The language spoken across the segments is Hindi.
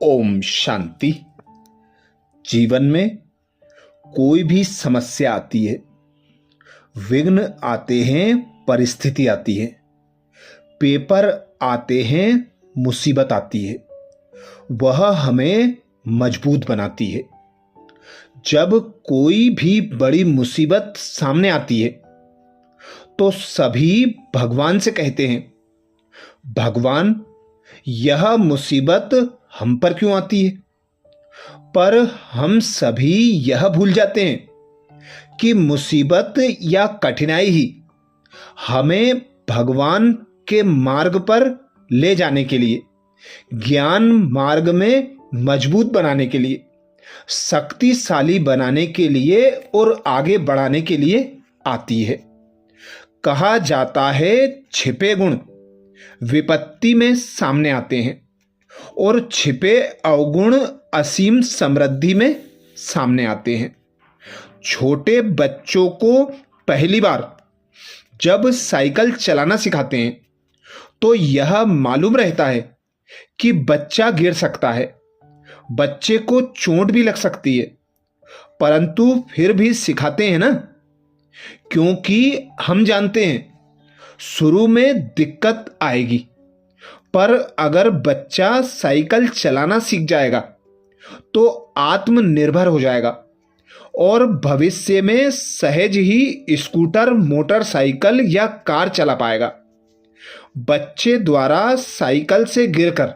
ओम शांति। जीवन में कोई भी समस्या आती है, विघ्न आते हैं, परिस्थिति आती है, पेपर आते हैं, मुसीबत आती है, वह हमें मजबूत बनाती है। जब कोई भी बड़ी मुसीबत सामने आती है तो सभी भगवान से कहते हैं, भगवान यह मुसीबत हम पर क्यों आती है। पर हम सभी यह भूल जाते हैं कि मुसीबत या कठिनाई ही हमें भगवान के मार्ग पर ले जाने के लिए, ज्ञान मार्ग में मजबूत बनाने के लिए, शक्तिशाली बनाने के लिए और आगे बढ़ाने के लिए आती है। कहा जाता है छिपे गुण विपत्ति में सामने आते हैं और छिपे अवगुण असीम समृद्धि में सामने आते हैं। छोटे बच्चों को पहली बार जब साइकिल चलाना सिखाते हैं तो यह मालूम रहता है कि बच्चा गिर सकता है, बच्चे को चोट भी लग सकती है, परंतु फिर भी सिखाते हैं ना, क्योंकि हम जानते हैं शुरू में दिक्कत आएगी, पर अगर बच्चा साइकिल चलाना सीख जाएगा तो आत्मनिर्भर हो जाएगा और भविष्य में सहज ही स्कूटर, मोटरसाइकिल या कार चला पाएगा। बच्चे द्वारा साइकिल से गिरकर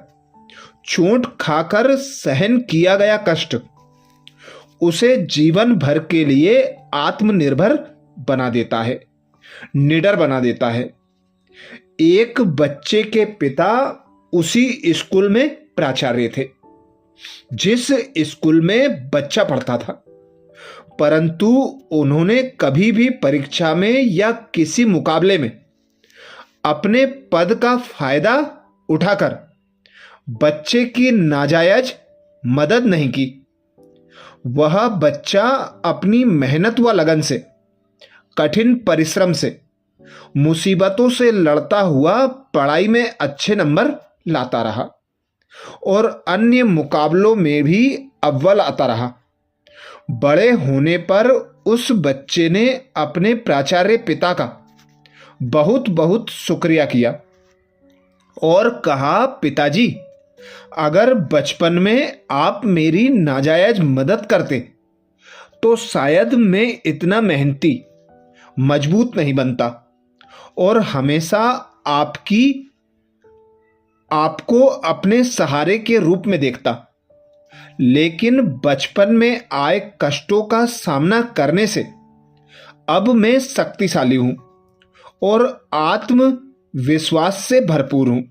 चोट खाकर सहन किया गया कष्ट उसे जीवन भर के लिए आत्मनिर्भर बना देता है, निडर बना देता है। एक बच्चे के पिता उसी स्कूल में प्राचार्य थे जिस स्कूल में बच्चा पढ़ता था, परंतु उन्होंने कभी भी परीक्षा में या किसी मुकाबले में अपने पद का फायदा उठाकर बच्चे की नाजायज मदद नहीं की। वह बच्चा अपनी मेहनत व लगन से, कठिन परिश्रम से, मुसीबतों से लड़ता हुआ पढ़ाई में अच्छे नंबर लाता रहा और अन्य मुकाबलों में भी अव्वल आता रहा। बड़े होने पर उस बच्चे ने अपने प्राचार्य पिता का बहुत बहुत शुक्रिया किया और कहा, पिताजी, अगर बचपन में आप मेरी नाजायज मदद करते तो शायद मैं इतना मेहनती, मजबूत नहीं बनता और हमेशा आपको अपने सहारे के रूप में देखता। लेकिन बचपन में आए कष्टों का सामना करने से अब मैं शक्तिशाली हूं और आत्मविश्वास से भरपूर हूं।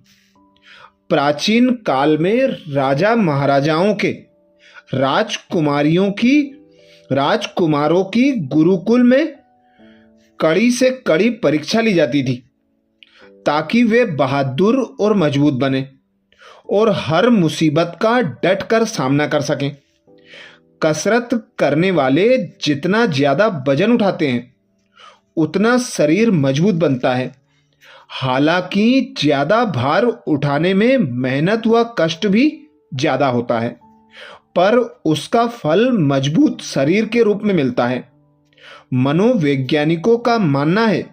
प्राचीन काल में राजा महाराजाओं के राजकुमारों की गुरुकुल में कड़ी से कड़ी परीक्षा ली जाती थी ताकि वे बहादुर और मजबूत बने और हर मुसीबत का डट कर सामना कर सकें। कसरत करने वाले जितना ज्यादा वजन उठाते हैं उतना शरीर मजबूत बनता है। हालांकि ज्यादा भार उठाने में मेहनत व कष्ट भी ज्यादा होता है, पर उसका फल मजबूत शरीर के रूप में मिलता है। मनोवैज्ञानिकों का मानना है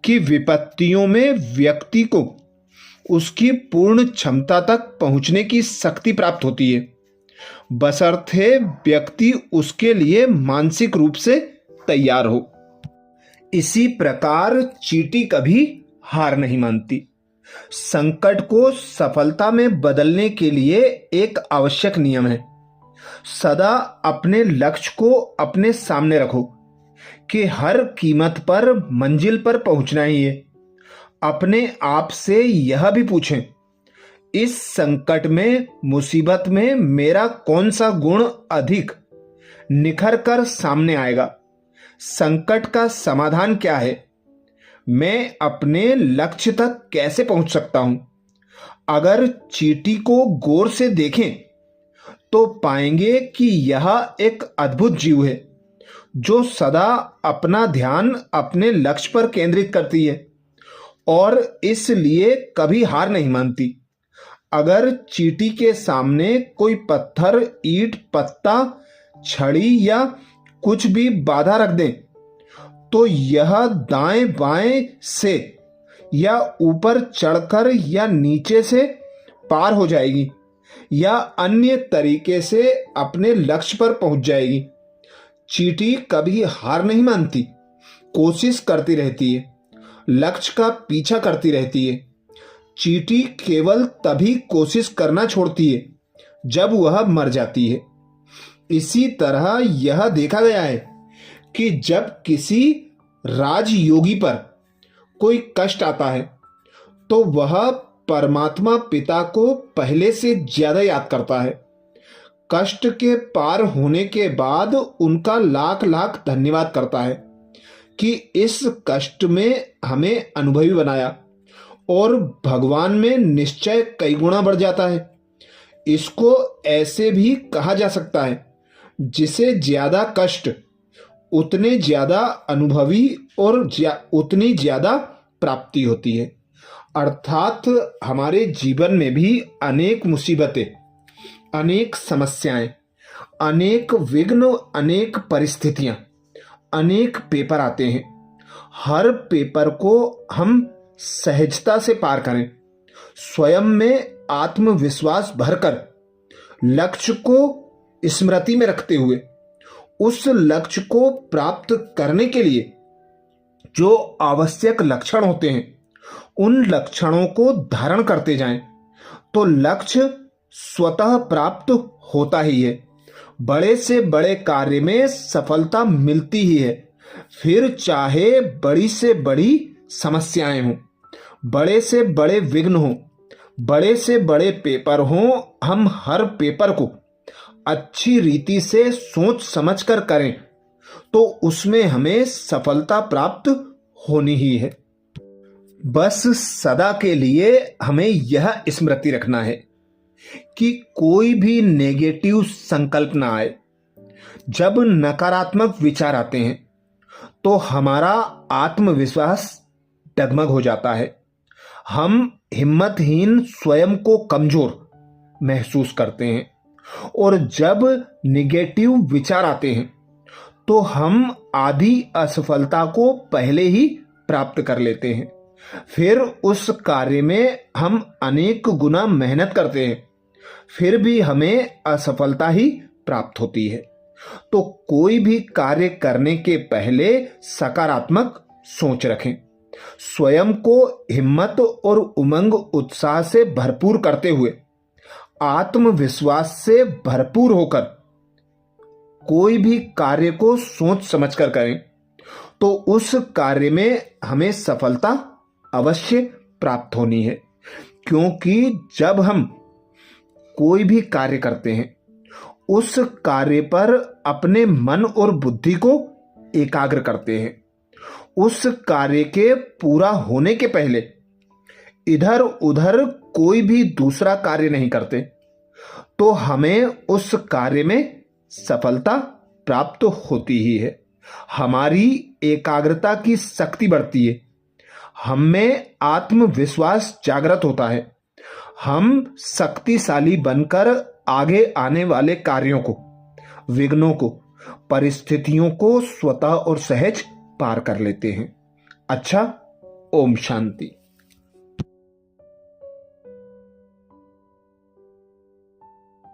कि विपत्तियों में व्यक्ति को उसकी पूर्ण क्षमता तक पहुंचने की शक्ति प्राप्त होती है, बशर्ते व्यक्ति उसके लिए मानसिक रूप से तैयार हो। इसी प्रकार चींटी कभी हार नहीं मानती। संकट को सफलता में बदलने के लिए एक आवश्यक नियम है, सदा अपने लक्ष्य को अपने सामने रखो कि हर कीमत पर मंजिल पर पहुंचना ही है। अपने आप से यह भी पूछें, इस संकट में, मुसीबत में मेरा कौन सा गुण अधिक निखर कर सामने आएगा। संकट का समाधान क्या है, मैं अपने लक्ष्य तक कैसे पहुंच सकता हूं। अगर चींटी को गौर से देखें तो पाएंगे कि यह एक अद्भुत जीव है जो सदा अपना ध्यान अपने लक्ष्य पर केंद्रित करती है और इसलिए कभी हार नहीं मानती। अगर चींटी के सामने कोई पत्थर, ईंट, पत्ता, छड़ी या कुछ भी बाधा रख दें तो यह दाएं बाएं से या ऊपर चढ़कर या नीचे से पार हो जाएगी या अन्य तरीके से अपने लक्ष्य पर पहुंच जाएगी। चींटी कभी हार नहीं मानती, कोशिश करती रहती है, लक्ष्य का पीछा करती रहती है। चींटी केवल तभी कोशिश करना छोड़ती है जब वह मर जाती है। इसी तरह यह देखा गया है कि जब किसी राजयोगी पर कोई कष्ट आता है तो वह परमात्मा पिता को पहले से ज्यादा याद करता है। कष्ट के पार होने के बाद उनका लाख लाख धन्यवाद करता है कि इस कष्ट में हमें अनुभवी बनाया, और भगवान में निश्चय कई गुना बढ़ जाता है। इसको ऐसे भी कहा जा सकता है, जिसे ज्यादा कष्ट उतने ज्यादा अनुभवी और उतनी ज्यादा प्राप्ति होती है। अर्थात हमारे जीवन में भी अनेक मुसीबतें, अनेक समस्याएं, अनेक विघ्न, अनेक परिस्थितियां, अनेक पेपर आते हैं। हर पेपर को हम सहजता से पार करें, स्वयं में आत्मविश्वास भरकर, लक्ष्य को स्मृति में रखते हुए उस लक्ष्य को प्राप्त करने के लिए जो आवश्यक लक्षण होते हैं उन लक्षणों को धारण करते जाएं तो लक्ष्य स्वतः प्राप्त होता ही है। बड़े से बड़े कार्य में सफलता मिलती ही है, फिर चाहे बड़ी से बड़ी समस्याएं हों, बड़े से बड़े विघ्न हों, बड़े से बड़े पेपर हों। हम हर पेपर को अच्छी रीति से सोच समझ कर करें तो उसमें हमें सफलता प्राप्त होनी ही है। बस सदा के लिए हमें यह स्मृति रखना है कि कोई भी नेगेटिव संकल्प ना आए। जब नकारात्मक विचार आते हैं तो हमारा आत्मविश्वास डगमग हो जाता है, हम हिम्मतहीन, स्वयं को कमजोर महसूस करते हैं, और जब निगेटिव विचार आते हैं तो हम आधी असफलता को पहले ही प्राप्त कर लेते हैं। फिर उस कार्य में हम अनेक गुना मेहनत करते हैं, फिर भी हमें असफलता ही प्राप्त होती है। तो कोई भी कार्य करने के पहले सकारात्मक सोच रखें, स्वयं को हिम्मत और उमंग उत्साह से भरपूर करते हुए, आत्मविश्वास से भरपूर होकर कोई भी कार्य को सोच समझकर करें तो उस कार्य में हमें सफलता अवश्य प्राप्त होनी है। क्योंकि जब हम कोई भी कार्य करते हैं उस कार्य पर अपने मन और बुद्धि को एकाग्र करते हैं, उस कार्य के पूरा होने के पहले इधर उधर कोई भी दूसरा कार्य नहीं करते, तो हमें उस कार्य में सफलता प्राप्त होती ही है। हमारी एकाग्रता की शक्ति बढ़ती है, हम में आत्मविश्वास जागृत होता है, हम शक्तिशाली बनकर आगे आने वाले कार्यों को, विघ्नों को, परिस्थितियों को स्वतः और सहज पार कर लेते हैं। अच्छा, ओम शांति।